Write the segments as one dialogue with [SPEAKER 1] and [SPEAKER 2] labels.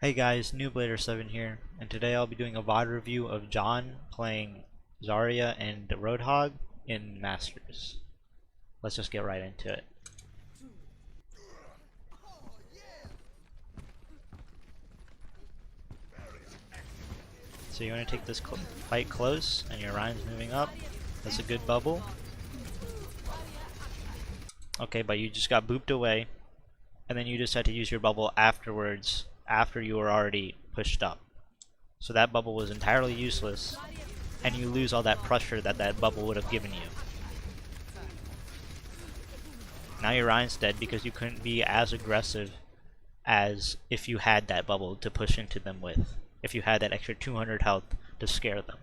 [SPEAKER 1] Hey guys, NewBlader7 here, and today I'll be doing a VOD review of John playing Zarya and Roadhog in Masters. Let's just get right into it. So you want to take this fight close, and your Ryan's moving up. That's a good bubble. Okay, but you just got booped away, and then you just had to use your bubble afterwards, after you were already pushed up. So that bubble was entirely useless, and you lose all that pressure that that bubble would have given you. Now your Ryan's dead because you couldn't be as aggressive as if you had that bubble to push into them with. If you had that extra 200 health to scare them.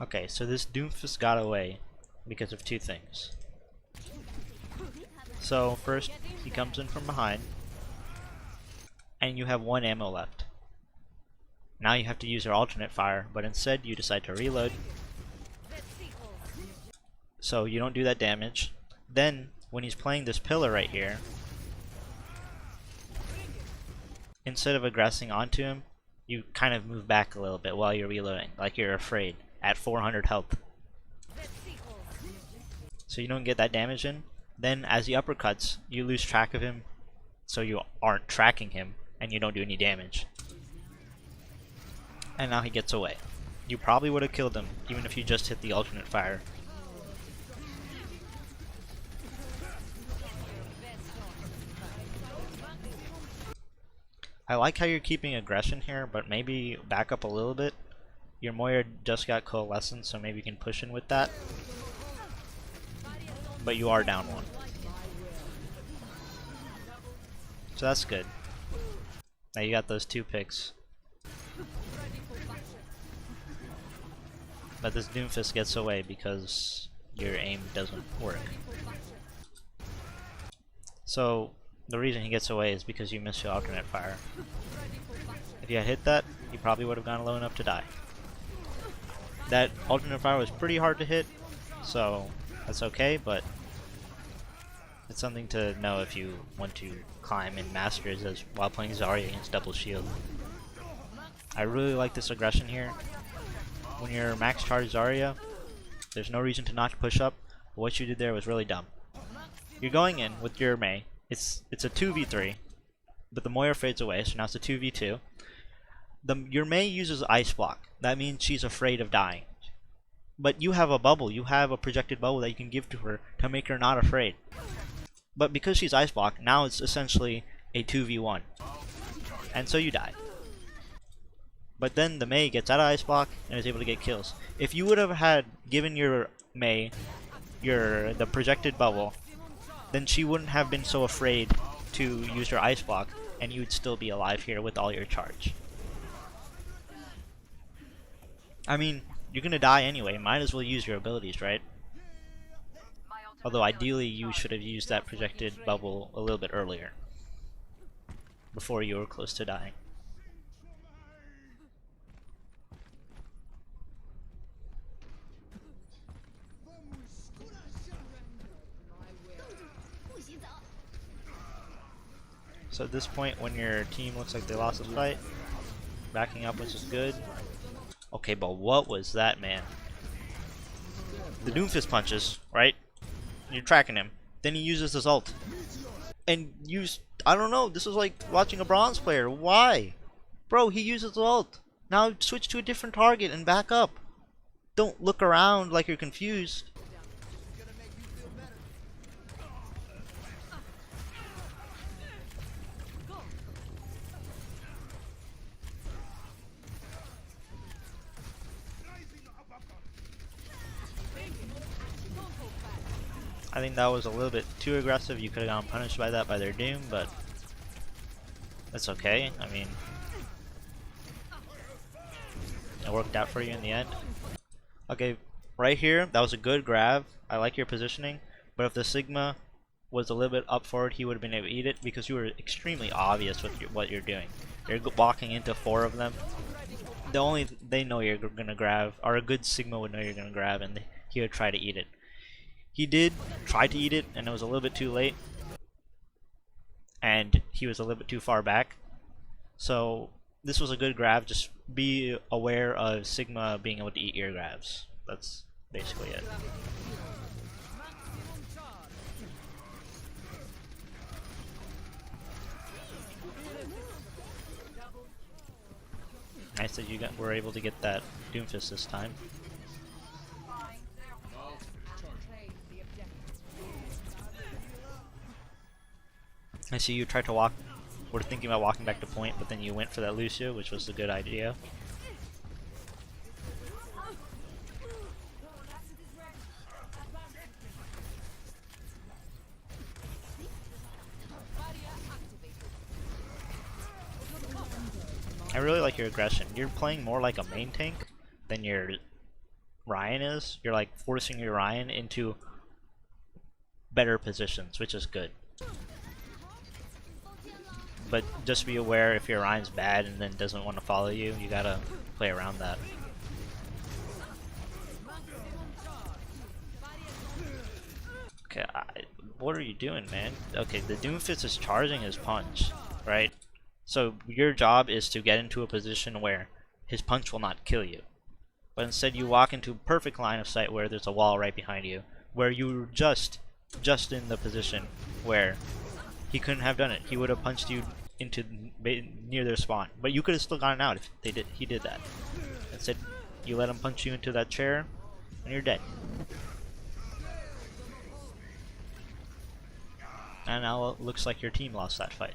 [SPEAKER 1] Okay, so this Doomfist got away because of two things. So first, he comes in from behind, and you have one ammo left. Now you have to use your alternate fire, but instead you decide to reload. So you don't do that damage. Then, when he's playing this pillar right here, instead of aggressing onto him, you kind of move back a little bit while you're reloading, like you're afraid, at 400 health. So you don't get that damage in. Then as he uppercuts, you lose track of him, so you aren't tracking him, and you don't do any damage. And now he gets away. You probably would have killed him, even if you just hit the alternate fire. I like how you're keeping aggression here, but maybe back up a little bit. Your Moira just got coalescent, so maybe you can push in with that. But you are down one. So that's good. Now you got those two picks. But this Doomfist gets away because your aim doesn't work. So the reason he gets away is because you missed your alternate fire. If you had hit that, you probably would have gone low enough to die. That alternate fire was pretty hard to hit, so that's okay, but it's something to know if you want to climb in Masters as while playing Zarya against double shield. I really like this aggression here. When you're max charge Zarya, there's no reason to not push up, but what you did there was really dumb. You're going in with your Mei. It's a 2v3, but the Moira fades away, so now it's a 2v2. Your Mei uses Ice Block. That means she's afraid of dying. But you have a bubble. You have a projected bubble that you can give to her to make her not afraid. But because she's Ice Block, now it's essentially a 2v1. And so you die. But then the Mei gets out of Ice Block and is able to get kills. If you would have had given your Mei the projected bubble, then she wouldn't have been so afraid to use her Ice Block, and you would still be alive here with all your charge. I mean, you're gonna die anyway, might as well use your abilities, right? Although ideally you should have used that projected bubble a little bit earlier, before you were close to dying. So at this point, when your team looks like they lost the fight, backing up, which is good. Okay, but what was that, man? The Doomfist punches, right? You're tracking him. Then he uses his ult. And I don't know, this is like watching a bronze player. Why? Bro, he uses ult. Now switch to a different target and back up. Don't look around like you're confused. I think that was a little bit too aggressive. You could have gone punished by that by their Doom, but that's okay. I mean, it worked out for you in the end. Okay, right here, that was a good grab. I like your positioning, but if the Sigma was a little bit up forward, he would have been able to eat it because you were extremely obvious with what you're doing. You're walking into 4 of them. they know you're gonna grab, or a good Sigma would know you're gonna grab, and he would try to eat it. He did try to eat it, and it was a little bit too late, and he was a little bit too far back. So this was a good grab. Just be aware of Sigma being able to eat your grabs. That's basically it. Nice that you were able to get that Doomfist this time. I see you tried to walk. We're thinking about walking back to point, but then you went for that Lucio, which was a good idea. I really like your aggression. You're playing more like a main tank than your Ryan is. You're like forcing your Ryan into better positions, which is good. But just be aware, if your Ryan's bad and then doesn't want to follow you, you gotta play around that. Okay, what are you doing, man? Okay, the Doomfist is charging his punch, right? So your job is to get into a position where his punch will not kill you. But instead you walk into perfect line of sight where there's a wall right behind you, where you're just in the position where he couldn't have done it. He would have punched you into near their spawn, but you could have still gotten out if he did that. Instead, you let him punch you into that chair, and you're dead. And now it looks like your team lost that fight.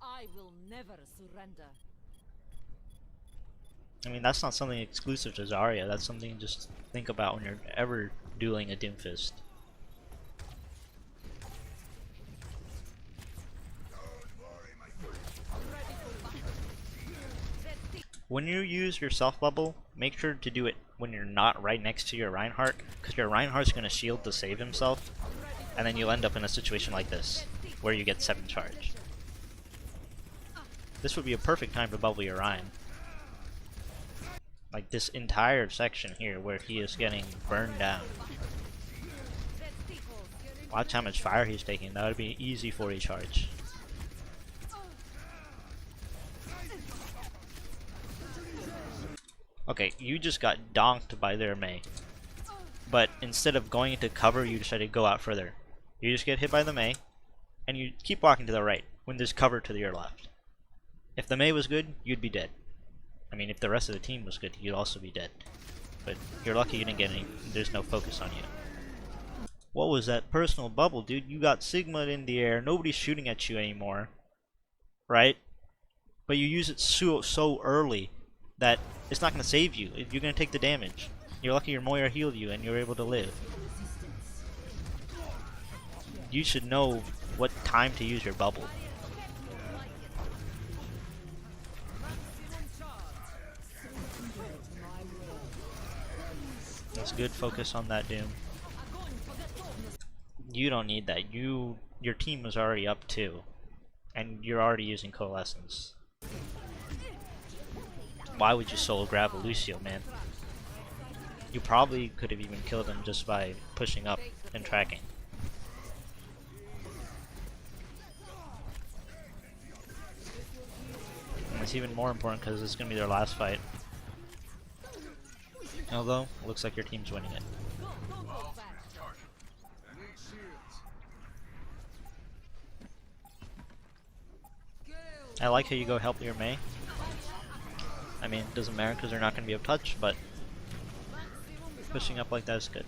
[SPEAKER 2] I will never surrender.
[SPEAKER 1] I mean, that's not something exclusive to Zarya. That's something to just think about when you're ever dueling a Doomfist. When you use your self bubble, make sure to do it when you're not right next to your Reinhardt, because your Reinhardt's going to shield to save himself, and then you'll end up in a situation like this, where you get 7 charge. This would be a perfect time to bubble your Ryan. Like this entire section here where he is getting burned down. Watch how much fire he's taking. That would be easy 40 charge. Okay, you just got donked by their Mei. But instead of going into cover, you decided to go out further. You just get hit by the Mei, and you keep walking to the right when there's cover to your left. If the Mei was good, you'd be dead. I mean, if the rest of the team was good, you'd also be dead. But you're lucky you didn't get any. There's no focus on you. What was that personal bubble, dude? You got Sigma'd in the air. Nobody's shooting at you anymore, right? But you use it so early that it's not going to save you. You're going to take the damage. You're lucky your Moira healed you and you're able to live. You should know what time to use your bubble. That's good focus on that Doom. You don't need that. Your team is already up 2. And you're already using Coalescence. Why would you solo grab a Lucio, man? You probably could have even killed him just by pushing up and tracking. And it's even more important because it's going to be their last fight. Although, it looks like your team's winning it. I like how you go help your Mei. I mean, it doesn't matter because they're not going to be able to touch, but pushing up like that is good.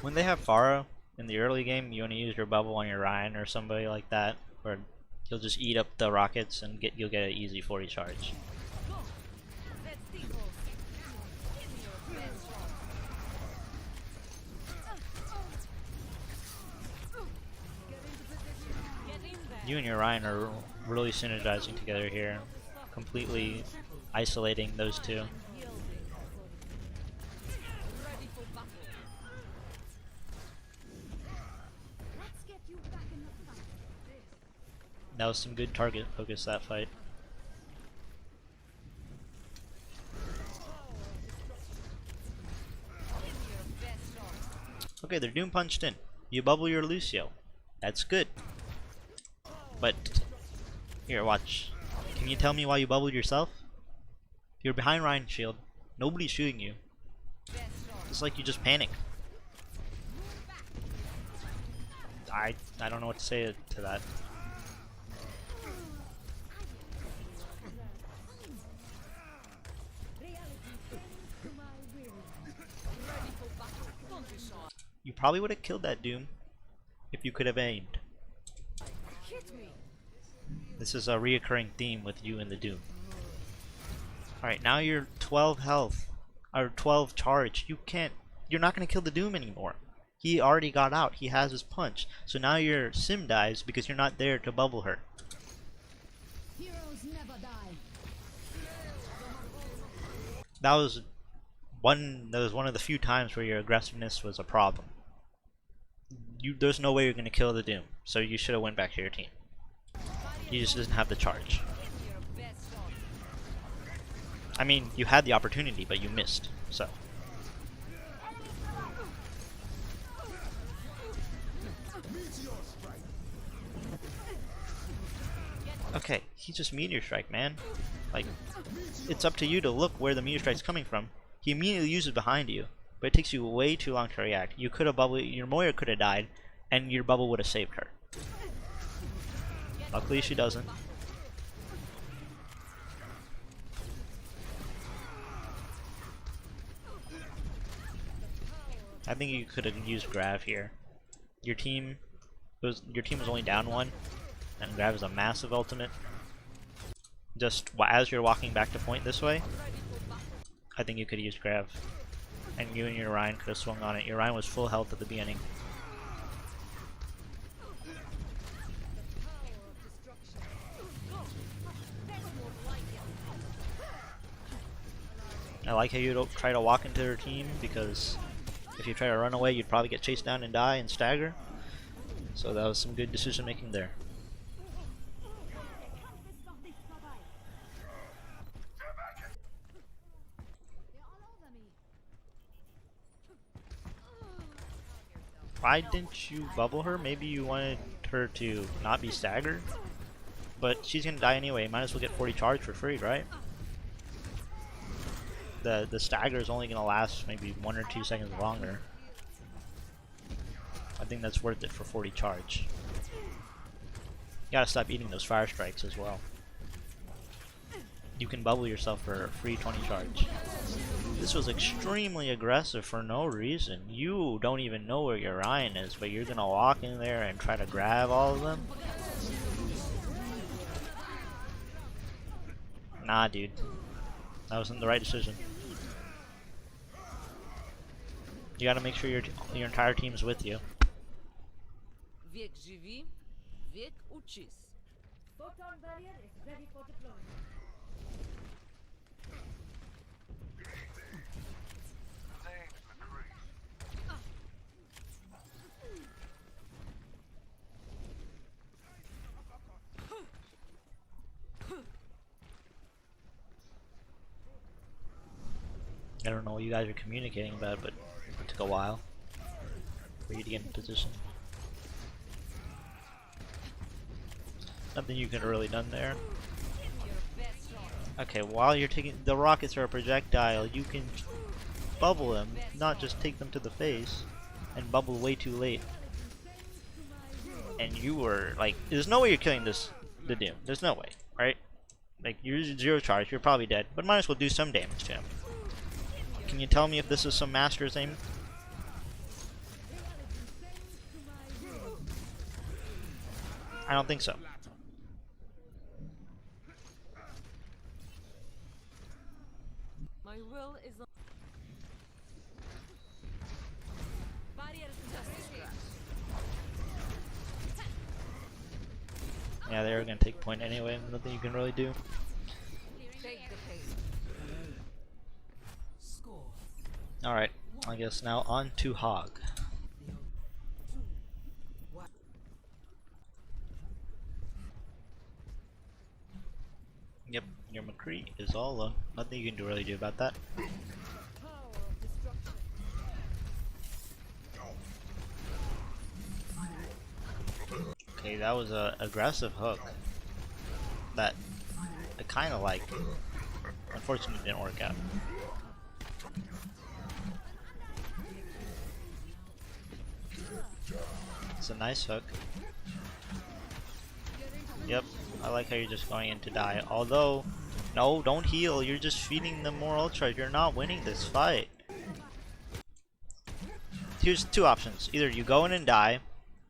[SPEAKER 1] When they have Pharah in the early game, you want to use your bubble on your Ryan or somebody like that, or you'll just eat up the rockets and you'll get an easy 40 charge. You and your Ryan are really synergizing together here, completely isolating those two. That was some good target focus, that fight. Okay, they're Doom punched in. You bubble your Lucio. That's good. But, here, watch. Can you tell me why you bubbled yourself? You're behind Ryan's shield. Nobody's shooting you. It's like you just panic. I don't know what to say to that. You probably would have killed that Doom if you could have aimed. This is a reoccurring theme with you and the Doom. Alright, now you're 12 health, or 12 charge. You're not going to kill the Doom anymore. He already got out, he has his punch. So now your sim dies because you're not there to bubble her.
[SPEAKER 2] Heroes never die.
[SPEAKER 1] That was one of the few times where your aggressiveness was a problem. There's no way you're going to kill the Doom, so you should have went back to your team. You just didn't have the charge. I mean, you had the opportunity, but you missed, so. Okay, he just Meteor Strike, man. Like, it's up to you to look where the Meteor Strike's coming from. He immediately uses behind you, but it takes you way too long to react. You could have bubbled, your Moira could have died, and your bubble would have saved her. Luckily she doesn't. I think you could have used Grav here. Your team was only down one, and Grav is a massive ultimate. Just as you're walking back to point this way, I think you could use Grav, and you and your Ryan could have swung on it. Your Ryan was full health at the beginning. I like how you don't try to walk into their team, because if you try to run away, you'd probably get chased down and die and stagger. So that was some good decision making there. Why didn't you bubble her? Maybe you wanted her to not be staggered? But she's gonna die anyway, might as well get 40 charge for free, right? The stagger is only gonna last maybe 1 or 2 seconds longer. I think that's worth it for 40 charge. You gotta stop eating those fire strikes as well. You can bubble yourself for a free 20 charge. This was extremely aggressive for no reason. You don't even know where your Ryan is, but you're gonna walk in there and try to grab all of them? Nah, dude. That wasn't the right decision. You gotta make sure your entire team's with you.
[SPEAKER 2] Век живи, век учись. Photon barrier is ready for deployment.
[SPEAKER 1] I don't know what you guys are communicating about, but it took a while for you to get in position. Nothing you could have really done there. Okay, while you're taking the rockets are a projectile, you can bubble them, not just take them to the face and bubble way too late. And you were like, there's no way you're killing the Doom. There's no way, right? Like, you're 0 charge, you're probably dead, but might as well do some damage to him. Can you tell me if this is some master's aim? I don't think so.
[SPEAKER 2] My will is on. Barrier just scratched.
[SPEAKER 1] Yeah, they were gonna take point anyway. Nothing you can really do.
[SPEAKER 2] Take the pain.
[SPEAKER 1] Alright, I guess now on to Hog. Yep, your McCree is all alone. Nothing you can really do about that. Okay, that was a aggressive hook that I kind of like. Unfortunately, it didn't work out. It's a nice hook. Yep, I like how you're just going in to die. Although, no, don't heal. You're just feeding them more ultra. You're not winning this fight. Here's two options. Either you go in and die,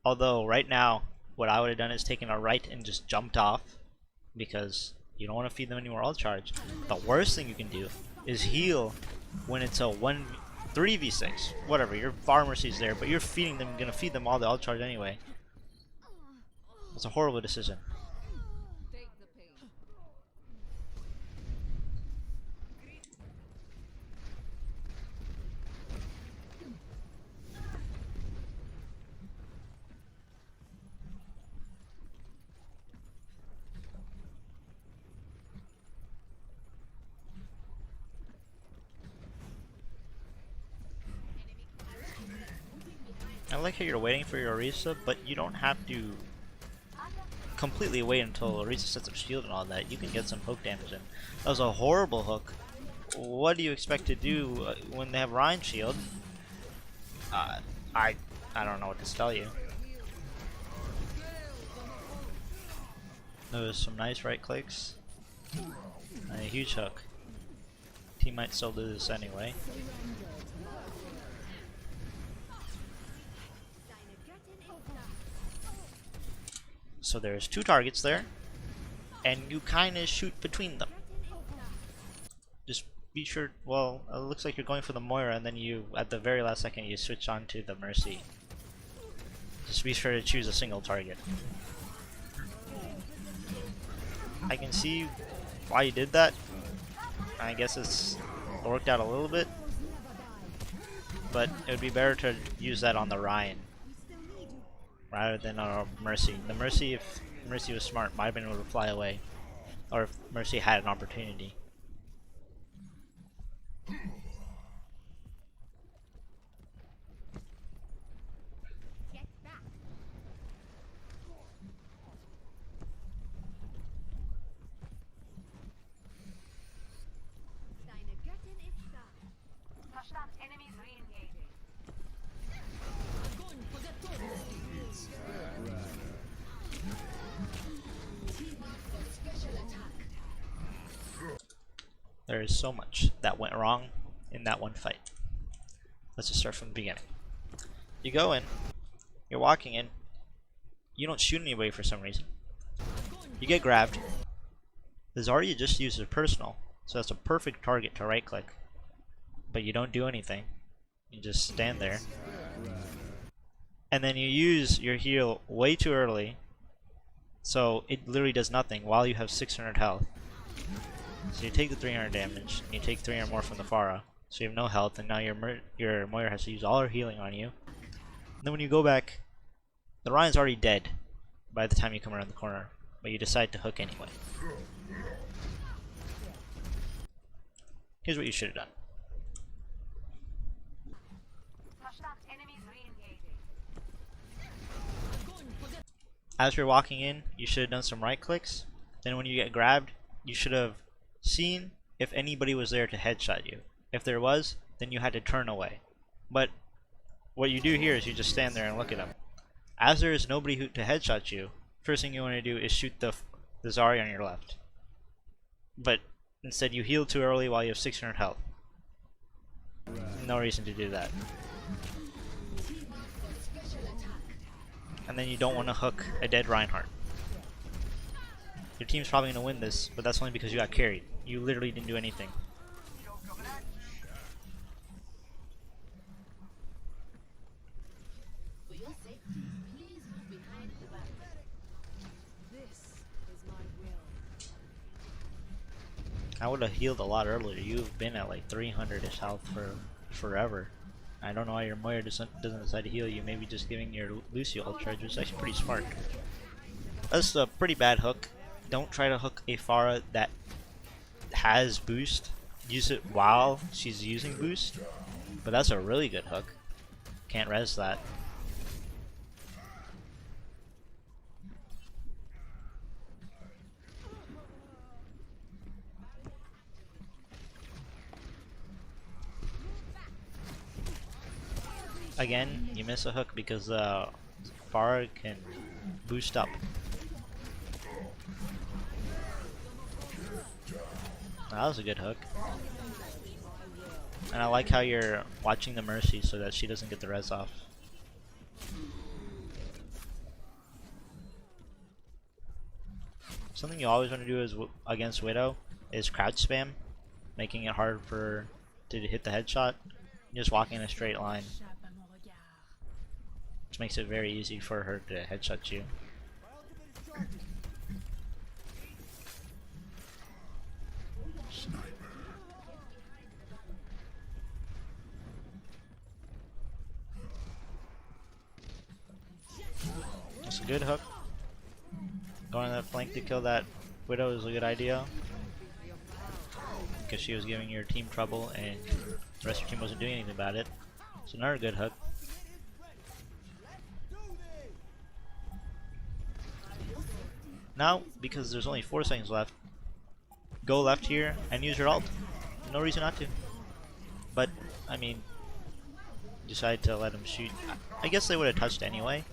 [SPEAKER 1] although right now, what I would have done is taken a right and just jumped off, because you don't want to feed them any more ult charge. The worst thing you can do is heal when it's a 3v6. Whatever, your far mercy's there, but you're feeding them, gonna feed them all the ult charge anyway. It's a horrible decision. I like how you're waiting for your Orisa, but you don't have to completely wait until Orisa sets up shield and all that. You can get some hook damage in. That was a horrible hook. What do you expect to do when they have Ryan shield? I don't know what to tell you. There was some nice right clicks. And a huge hook. Team might still do this anyway. So there's two targets there, and you kind of shoot between them. Just be sure, well, it looks like you're going for the Moira, and then you, at the very last second, you switch on to the Mercy. Just be sure to choose a single target. I can see why you did that. I guess it's worked out a little bit, but it would be better to use that on the Ryan rather than on a Mercy. The Mercy, if Mercy was smart, might have been able to fly away, or if Mercy had an opportunity. There is so much that went wrong in that one fight. Let's just start from the beginning. You go in, you're walking in, you don't shoot anybody for some reason. You get grabbed. The Zarya just uses personal, so that's a perfect target to right click. But you don't do anything. You just stand there. And then you use your heal way too early, so it literally does nothing while you have 600 health. So you take the 300 damage, and you take 300 more from the Pharah, so you have no health, and now your Moira has to use all her healing on you. And then when you go back, the Ryan's already dead by the time you come around the corner, but you decide to hook anyway. Here's what you should have done. As you're walking in, you should have done some right clicks. Then when you get grabbed, you should have seen if anybody was there to headshot you. If there was, then you had to turn away. But what you do here is you just stand there and look at them. As there is nobody to headshot you, first thing you want to do is shoot the Zarya on your left. But instead you heal too early while you have 600 health. No reason to do that. And then you don't want to hook a dead Reinhardt. Your team's probably going to win this, but that's only because you got carried. You literally didn't do anything. I would have healed a lot earlier. You've been at like 300-ish health for forever. I don't know why your Moira doesn't decide to heal you. Maybe just giving your Lucio ult charge was actually pretty smart. That's a pretty bad hook. don't try to hook a Pharah that has boost. Use it while she's using boost. But that's a really good hook. Can't res that. Again, you miss a hook because Pharah can boost up. That was a good hook. And I like how you're watching the Mercy so that she doesn't get the res off. Something you always want to do is against Widow is crouch spam, making it hard for her to hit the headshot. Just walking in a straight line, which makes it very easy for her to headshot you. That's a good hook. Going on that flank to kill that Widow is a good idea, because she was giving your team trouble and the rest of your team wasn't doing anything about it. So another good hook. Now, because there's only 4 seconds left, go left here and use your ult. No reason not to. But, I mean, decide to let him shoot. I guess they would have touched anyway.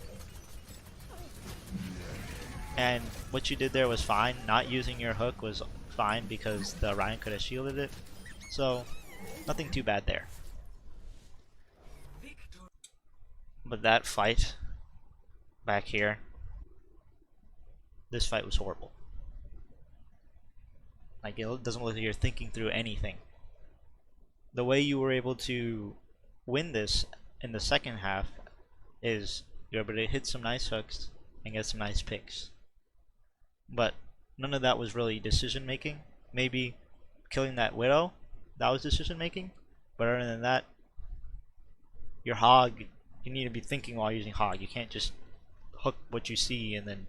[SPEAKER 1] And what you did there was fine. Not using your hook was fine because the Ryan could have shielded it. So, nothing too bad there. But that fight back here, this fight was horrible. Like, it doesn't look like you're thinking through anything. The way you were able to win this in the second half is you're able to hit some nice hooks and get some nice picks. But none of that was really decision making. Maybe killing that Widow, that was decision making. But other than that, your Hog, you need to be thinking while using Hog. You can't just hook what you see and then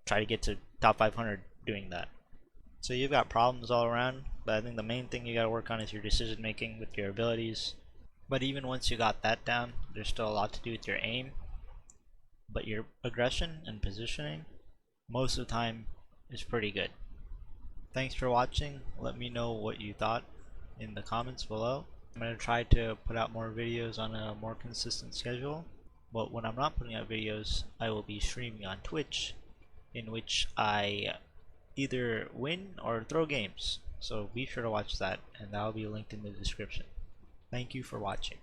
[SPEAKER 1] try to get to top 500 doing that. So you've got problems all around, but I think the main thing you gotta work on is your decision making with your abilities. But even once you got that down, there's still a lot to do with your aim. But your aggression and positioning, most of the time, is pretty good. Thanks for watching. Let me know what you thought in the comments below. I'm going to try to put out more videos on a more consistent schedule. But when I'm not putting out videos, I will be streaming on Twitch, in which I either win or throw games. So be sure to watch that, and that will be linked in the description. Thank you for watching.